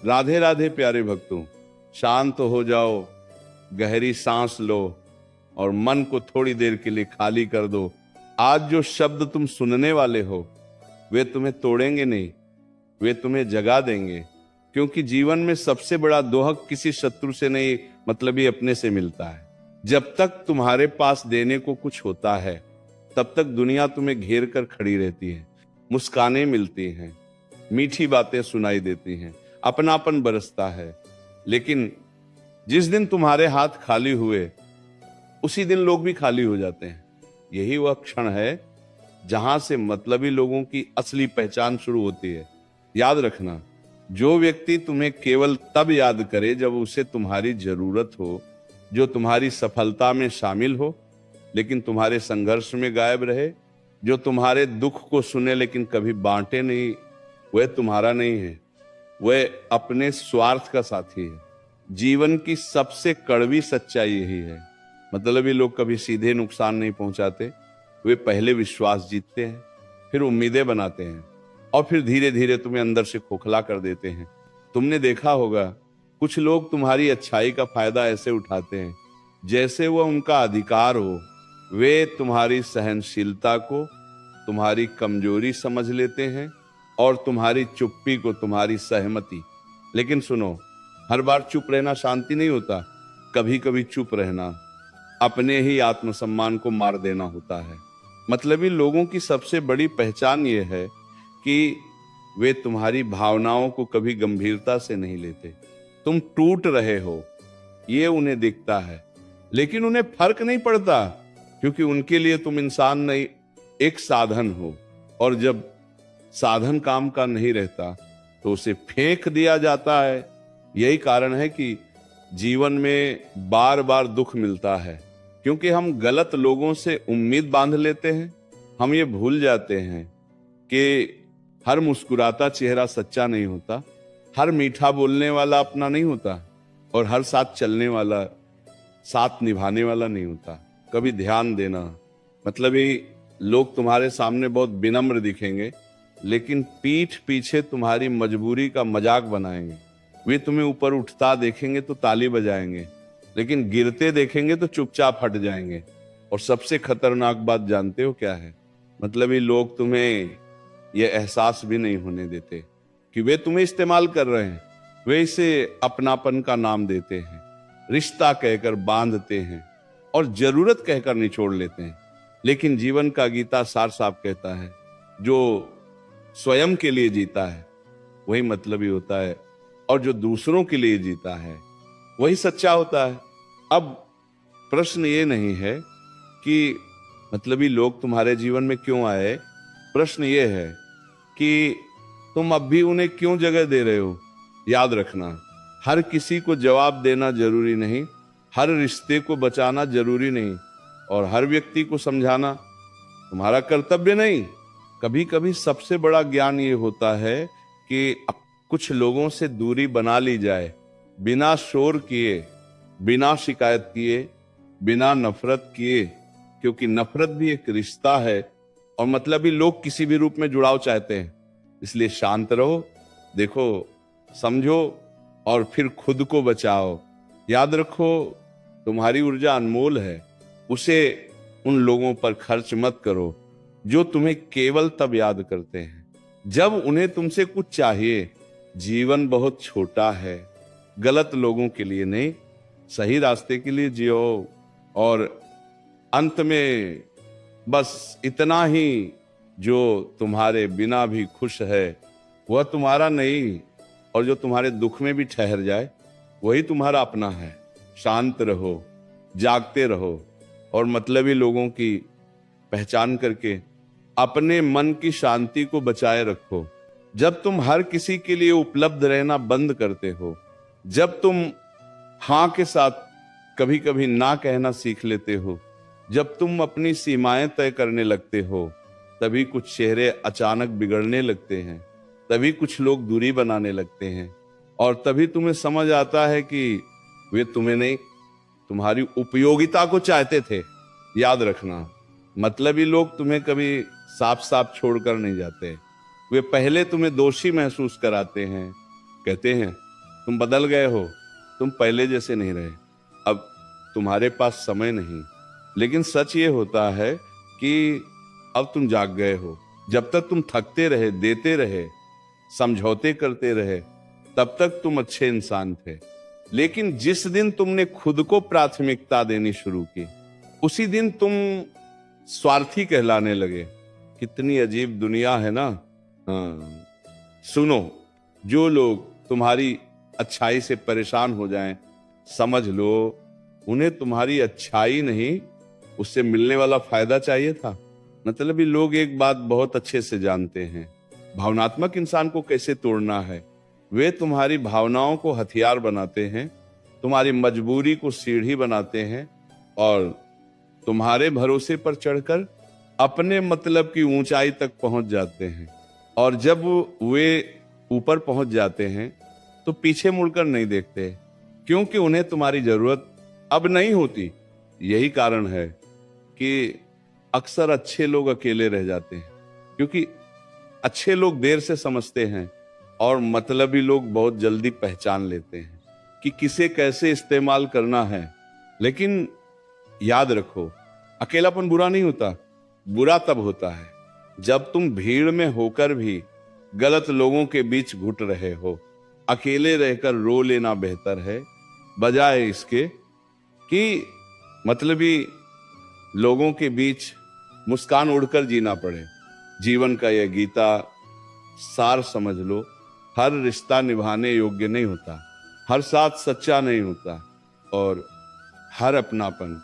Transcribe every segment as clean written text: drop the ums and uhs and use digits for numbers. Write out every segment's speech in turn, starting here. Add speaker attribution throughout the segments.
Speaker 1: राधे राधे प्यारे भक्तों, शांत हो जाओ, गहरी सांस लो और मन को थोड़ी देर के लिए खाली कर दो। आज जो शब्द तुम सुनने वाले हो वे तुम्हें तोड़ेंगे नहीं, वे तुम्हें जगा देंगे। क्योंकि जीवन में सबसे बड़ा दोहक किसी शत्रु से नहीं, मतलब ही अपने से मिलता है। जब तक तुम्हारे पास देने को कुछ होता है तब तक दुनिया तुम्हें घेर कर खड़ी रहती है। मुस्कानें मिलती हैं, मीठी बातें सुनाई देती हैं, अपनापन बरसता है। लेकिन जिस दिन तुम्हारे हाथ खाली हुए उसी दिन लोग भी खाली हो जाते हैं। यही वह क्षण है जहां से मतलबी लोगों की असली पहचान शुरू होती है। याद रखना, जो व्यक्ति तुम्हें केवल तब याद करे जब उसे तुम्हारी जरूरत हो, जो तुम्हारी सफलता में शामिल हो लेकिन तुम्हारे संघर्ष में गायब रहे, जो तुम्हारे दुख को सुने लेकिन कभी बांटे नहीं, वह तुम्हारा नहीं है, वह अपने स्वार्थ का साथी है। जीवन की सबसे कड़वी सच्चाई यही है। मतलब ये लोग कभी सीधे नुकसान नहीं पहुंचाते, वे पहले विश्वास जीतते हैं, फिर उम्मीदें बनाते हैं और फिर धीरे धीरे तुम्हें अंदर से खोखला कर देते हैं। तुमने देखा होगा, कुछ लोग तुम्हारी अच्छाई का फायदा ऐसे उठाते हैं जैसे वह उनका अधिकार हो। वे तुम्हारी सहनशीलता को तुम्हारी कमजोरी समझ लेते हैं और तुम्हारी चुप्पी को तुम्हारी सहमति। लेकिन सुनो, हर बार चुप रहना शांति नहीं होता। कभी कभी चुप रहना अपने ही आत्मसम्मान को मार देना होता है। मतलबी लोगों की सबसे बड़ी पहचान यह है कि वे तुम्हारी भावनाओं को कभी गंभीरता से नहीं लेते। तुम टूट रहे हो ये उन्हें दिखता है, लेकिन उन्हें फर्क नहीं पड़ता, क्योंकि उनके लिए तुम इंसान नहीं, एक साधन हो। और जब साधन काम का नहीं रहता तो उसे फेंक दिया जाता है। यही कारण है कि जीवन में बार बार दुख मिलता है, क्योंकि हम गलत लोगों से उम्मीद बांध लेते हैं। हम ये भूल जाते हैं कि हर मुस्कुराता चेहरा सच्चा नहीं होता, हर मीठा बोलने वाला अपना नहीं होता और हर साथ चलने वाला साथ निभाने वाला नहीं होता। कभी ध्यान देना, मतलब ये लोग तुम्हारे सामने बहुत विनम्र दिखेंगे लेकिन पीठ पीछे तुम्हारी मजबूरी का मजाक बनाएंगे। वे तुम्हें ऊपर उठता देखेंगे तो ताली बजाएंगे, लेकिन गिरते देखेंगे तो चुपचाप हट जाएंगे। और सबसे खतरनाक बात जानते हो क्या है? मतलब ये लोग तुम्हें यह एहसास भी नहीं होने देते कि वे तुम्हें इस्तेमाल कर रहे हैं। वे इसे अपनापन का नाम देते हैं, रिश्ता कहकर बांधते हैं और जरूरत कहकर निचोड़ लेते हैं। लेकिन जीवन का गीता सार साफ कहता है, जो स्वयं के लिए जीता है वही मतलबी होता है और जो दूसरों के लिए जीता है वही सच्चा होता है। अब प्रश्न ये नहीं है कि मतलबी लोग तुम्हारे जीवन में क्यों आए, प्रश्न ये है कि तुम अब भी उन्हें क्यों जगह दे रहे हो। याद रखना, हर किसी को जवाब देना जरूरी नहीं, हर रिश्ते को बचाना जरूरी नहीं और हर व्यक्ति को समझाना तुम्हारा कर्तव्य नहीं। कभी कभी सबसे बड़ा ज्ञान ये होता है कि कुछ लोगों से दूरी बना ली जाए, बिना शोर किए, बिना शिकायत किए, बिना नफरत किए, क्योंकि नफरत भी एक रिश्ता है और मतलबी लोग किसी भी रूप में जुड़ाव चाहते हैं। इसलिए शांत रहो, देखो, समझो और फिर खुद को बचाओ। याद रखो, तुम्हारी ऊर्जा अनमोल है, उसे उन लोगों पर खर्च मत करो जो तुम्हें केवल तब याद करते हैं जब उन्हें तुमसे कुछ चाहिए। जीवन बहुत छोटा है, गलत लोगों के लिए नहीं, सही रास्ते के लिए जियो। और अंत में बस इतना ही, जो तुम्हारे बिना भी खुश है वह तुम्हारा नहीं, और जो तुम्हारे दुख में भी ठहर जाए वही तुम्हारा अपना है। शांत रहो, जागते रहो और मतलबी लोगों की पहचान करके अपने मन की शांति को बचाए रखो। जब तुम हर किसी के लिए उपलब्ध रहना बंद करते हो, जब तुम हां के साथ कभी कभी ना कहना सीख लेते हो, जब तुम अपनी सीमाएं तय करने लगते हो, तभी कुछ चेहरे अचानक बिगड़ने लगते हैं, तभी कुछ लोग दूरी बनाने लगते हैं और तभी तुम्हें समझ आता है कि वे तुम्हें नहीं, तुम्हारी उपयोगिता को चाहते थे। याद रखना, मतलबी लोग तुम्हें कभी साफ साफ छोड़कर नहीं जाते। वे पहले तुम्हें दोषी महसूस कराते हैं, कहते हैं तुम बदल गए हो, तुम पहले जैसे नहीं रहे, अब तुम्हारे पास समय नहीं। लेकिन सच ये होता है कि अब तुम जाग गए हो। जब तक तुम थकते रहे, देते रहे, समझौते करते रहे, तब तक तुम अच्छे इंसान थे। लेकिन जिस दिन तुमने खुद को प्राथमिकता देनी शुरू की, उसी दिन तुम स्वार्थी कहलाने लगे। कितनी अजीब दुनिया है ना। हाँ, सुनो, जो लोग तुम्हारी अच्छाई से परेशान हो जाएं, समझ लो उन्हें तुम्हारी अच्छाई नहीं, उससे मिलने वाला फायदा चाहिए था। मतलब ये लोग एक बात बहुत अच्छे से जानते हैं, भावनात्मक इंसान को कैसे तोड़ना है। वे तुम्हारी भावनाओं को हथियार बनाते हैं, तुम्हारी मजबूरी को सीढ़ी बनाते हैं, और तुम्हारे भरोसे पर चढ़कर अपने मतलब की ऊंचाई तक पहुंच जाते हैं। और जब वे ऊपर पहुंच जाते हैं तो पीछे मुड़कर नहीं देखते, क्योंकि उन्हें तुम्हारी जरूरत अब नहीं होती। यही कारण है कि अक्सर अच्छे लोग अकेले रह जाते हैं, क्योंकि अच्छे लोग देर से समझते हैं और मतलबी लोग बहुत जल्दी पहचान लेते हैं कि किसे कैसे इस्तेमाल करना है। लेकिन याद रखो, अकेलापन बुरा नहीं होता। बुरा तब होता है जब तुम भीड़ में होकर भी गलत लोगों के बीच घुट रहे हो। अकेले रहकर रो लेना बेहतर है, बजाय इसके कि मतलबी लोगों के बीच मुस्कान उड़कर जीना पड़े। जीवन का यह गीता सार समझ लो, हर रिश्ता निभाने योग्य नहीं होता, हर साथ सच्चा नहीं होता, और हर अपनापन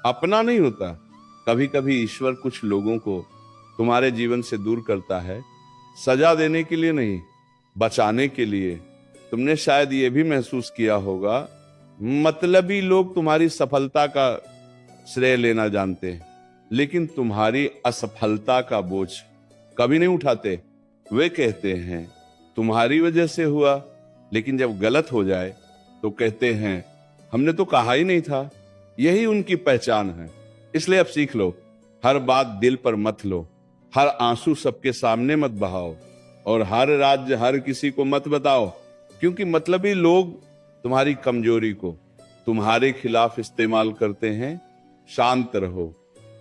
Speaker 1: अपना नहीं होता। कभी कभी ईश्वर कुछ लोगों को तुम्हारे जीवन से दूर करता है, सजा देने के लिए नहीं, बचाने के लिए। तुमने शायद ये भी महसूस किया होगा, मतलबी लोग तुम्हारी सफलता का श्रेय लेना जानते हैं, लेकिन तुम्हारी असफलता का बोझ कभी नहीं उठाते। वे कहते हैं तुम्हारी वजह से हुआ, लेकिन जब गलत हो जाए तो कहते हैं हमने तो कहा ही नहीं था। यही उनकी पहचान है। इसलिए अब सीख लो, हर बात दिल पर मत लो, हर आंसू सबके सामने मत बहाओ, और हर राज हर किसी को मत बताओ, क्योंकि मतलबी लोग तुम्हारी कमजोरी को तुम्हारे खिलाफ इस्तेमाल करते हैं। शांत रहो,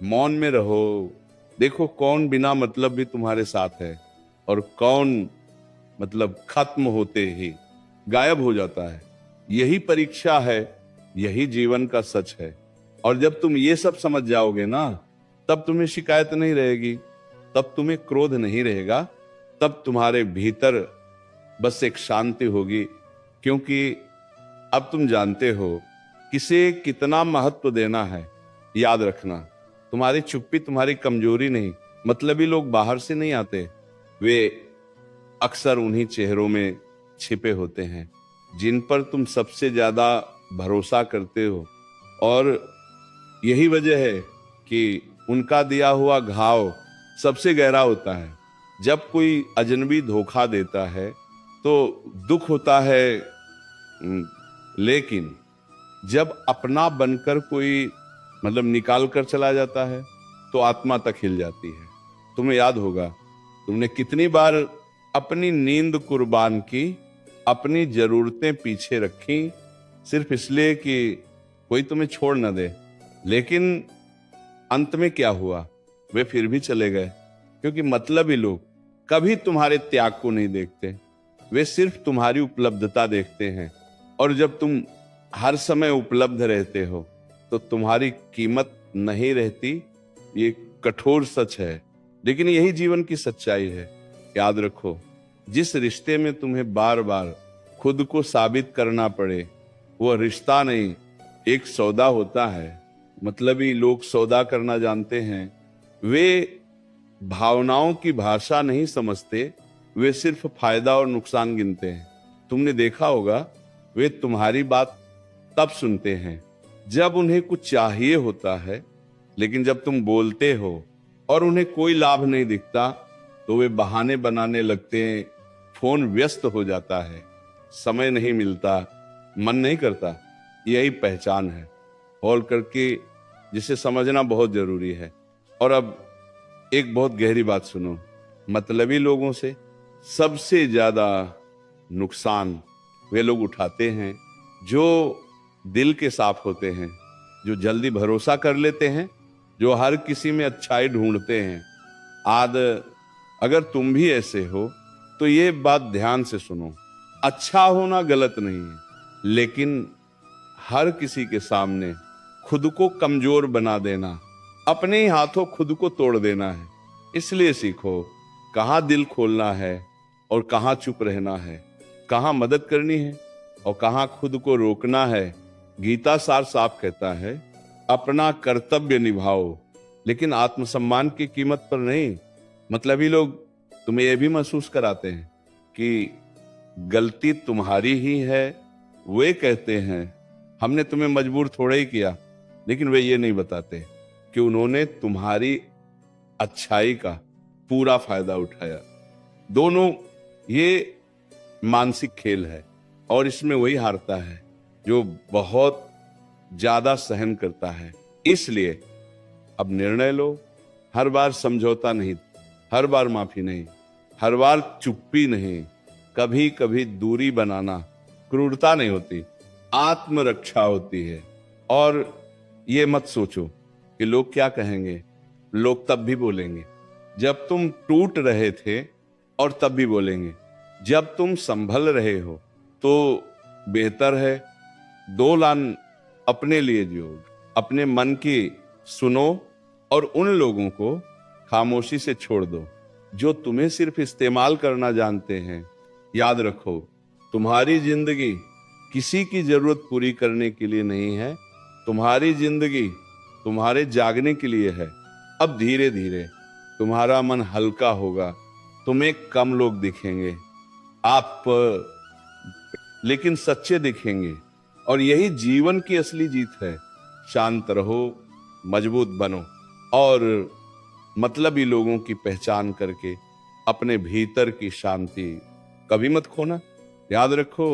Speaker 1: मौन में रहो, देखो कौन बिना मतलब भी तुम्हारे साथ है और कौन मतलब खत्म होते ही गायब हो जाता है। यही परीक्षा है, यही जीवन का सच है। और जब तुम ये सब समझ जाओगे ना, तब तुम्हें शिकायत नहीं रहेगी, तब तुम्हें क्रोध नहीं रहेगा, तब तुम्हारे भीतर बस एक शांति होगी, क्योंकि अब तुम जानते हो किसे कितना महत्व देना है। याद रखना, तुम्हारी चुप्पी तुम्हारी कमजोरी नहीं। मतलबी लोग बाहर से नहीं आते, वे अक्सर उन्हीं चेहरों में छिपे होते हैं जिन पर तुम सबसे ज्यादा भरोसा करते हो। और यही वजह है कि उनका दिया हुआ घाव सबसे गहरा होता है। जब कोई अजनबी धोखा देता है तो दुख होता है, लेकिन जब अपना बनकर कोई मतलब निकाल कर चला जाता है तो आत्मा तक हिल जाती है। तुम्हें याद होगा, तुमने कितनी बार अपनी नींद कुर्बान की, अपनी जरूरतें पीछे रखी, सिर्फ इसलिए कि कोई तुम्हें छोड़ न दे। लेकिन अंत में क्या हुआ? वे फिर भी चले गए, क्योंकि मतलबी लोग कभी तुम्हारे त्याग को नहीं देखते, वे सिर्फ तुम्हारी उपलब्धता देखते हैं। और जब तुम हर समय उपलब्ध रहते हो तो तुम्हारी कीमत नहीं रहती। ये कठोर सच है, लेकिन यही जीवन की सच्चाई है। याद रखो, जिस रिश्ते में तुम्हें बार बार खुद को साबित करना पड़े, वो रिश्ता नहीं, एक सौदा होता है। मतलबी लोग सौदा करना जानते हैं, वे भावनाओं की भाषा नहीं समझते, वे सिर्फ फायदा और नुकसान गिनते हैं। तुमने देखा होगा, वे तुम्हारी बात तब सुनते हैं जब उन्हें कुछ चाहिए होता है, लेकिन जब तुम बोलते हो और उन्हें कोई लाभ नहीं दिखता तो वे बहाने बनाने लगते हैं। फोन व्यस्त हो जाता है, समय नहीं मिलता, मन नहीं करता। यही पहचान है, हौल करके जिसे समझना बहुत जरूरी है। और अब एक बहुत गहरी बात सुनो, मतलबी लोगों से सबसे ज्यादा नुकसान वे लोग उठाते हैं जो दिल के साफ होते हैं, जो जल्दी भरोसा कर लेते हैं, जो हर किसी में अच्छाई ढूंढते हैं। अगर तुम भी ऐसे हो तो ये बात ध्यान से सुनो। अच्छा होना गलत नहीं है, लेकिन हर किसी के सामने खुद को कमजोर बना देना, अपने ही हाथों खुद को तोड़ देना है। इसलिए सीखो कहाँ दिल खोलना है और कहाँ चुप रहना है, कहाँ मदद करनी है और कहाँ खुद को रोकना है। गीता सार साफ कहता है, अपना कर्तव्य निभाओ, लेकिन आत्मसम्मान की कीमत पर नहीं। मतलब ही लोग तुम्हें यह भी महसूस कराते हैं कि गलती तुम्हारी ही है। वे कहते हैं हमने तुम्हें मजबूर थोड़ा ही किया, लेकिन वे ये नहीं बताते कि उन्होंने तुम्हारी अच्छाई का पूरा फायदा उठाया। दोनों ये मानसिक खेल है और इसमें वही हारता है जो बहुत ज्यादा सहन करता है। इसलिए अब निर्णय लो, हर बार समझौता नहीं, हर बार माफी नहीं, हर बार चुप्पी नहीं। कभी कभी दूरी बनाना क्रूरता नहीं होती, आत्मरक्षा होती है। और ये मत सोचो कि लोग क्या कहेंगे, लोग तब भी बोलेंगे जब तुम टूट रहे थे और तब भी बोलेंगे जब तुम संभल रहे हो। तो बेहतर है दो लान अपने लिए जियो, अपने मन की सुनो और उन लोगों को खामोशी से छोड़ दो जो तुम्हें सिर्फ इस्तेमाल करना जानते हैं। याद रखो, तुम्हारी जिंदगी किसी की जरूरत पूरी करने के लिए नहीं है, तुम्हारी जिंदगी तुम्हारे जागने के लिए है। अब धीरे धीरे तुम्हारा मन हल्का होगा, तुम्हें कम लोग दिखेंगे, आप लेकिन सच्चे दिखेंगे। और यही जीवन की असली जीत है। शांत रहो, मजबूत बनो और मतलबी लोगों की पहचान करके अपने भीतर की शांति कभी मत खोना। याद रखो,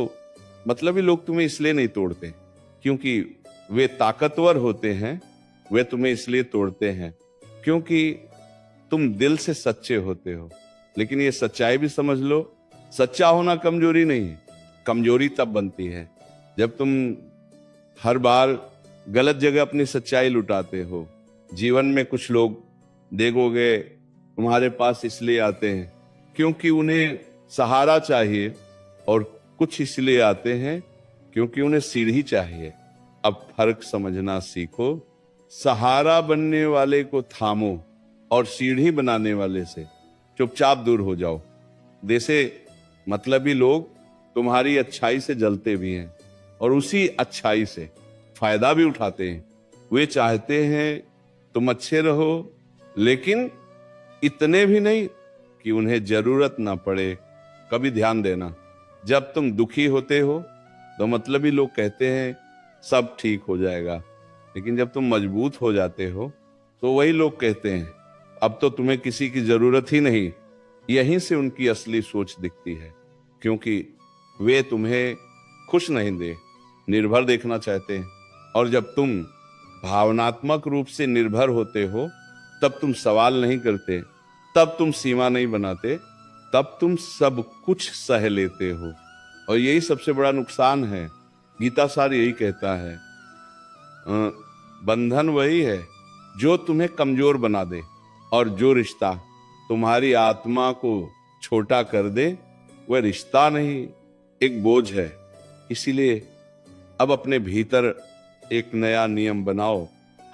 Speaker 1: मतलबी लोग तुम्हें इसलिए नहीं तोड़ते क्योंकि वे ताकतवर होते हैं, वे तुम्हें इसलिए तोड़ते हैं क्योंकि तुम दिल से सच्चे होते हो। लेकिन ये सच्चाई भी समझ लो, सच्चा होना कमजोरी नहीं है। कमजोरी तब बनती है जब तुम हर बार गलत जगह अपनी सच्चाई लुटाते हो। जीवन में कुछ लोग देखोगे तुम्हारे पास इसलिए आते हैं क्योंकि उन्हें सहारा चाहिए, और कुछ इसलिए आते हैं क्योंकि उन्हें सीढ़ी चाहिए। अब फर्क समझना सीखो, सहारा बनने वाले को थामो और सीढ़ी बनाने वाले से चुपचाप दूर हो जाओ। जैसे मतलबी लोग तुम्हारी अच्छाई से जलते भी हैं और उसी अच्छाई से फायदा भी उठाते हैं। वे चाहते हैं तुम अच्छे रहो, लेकिन इतने भी नहीं कि उन्हें जरूरत ना पड़े। कभी ध्यान देना, जब तुम दुखी होते हो तो मतलबी लोग कहते हैं सब ठीक हो जाएगा, लेकिन जब तुम मजबूत हो जाते हो तो वही लोग कहते हैं अब तो तुम्हें किसी की जरूरत ही नहीं। यहीं से उनकी असली सोच दिखती है, क्योंकि वे तुम्हें खुश नहीं दे, निर्भर देखना चाहते हैं। और जब तुम भावनात्मक रूप से निर्भर होते हो तब तुम सवाल नहीं करते, तब तुम सीमा नहीं बनाते, तब तुम सब कुछ सह लेते हो। और यही सबसे बड़ा नुकसान है। गीता सार यही कहता है, बंधन वही है जो तुम्हें कमजोर बना दे, और जो रिश्ता तुम्हारी आत्मा को छोटा कर दे वह रिश्ता नहीं, एक बोझ है। इसीलिए अब अपने भीतर एक नया नियम बनाओ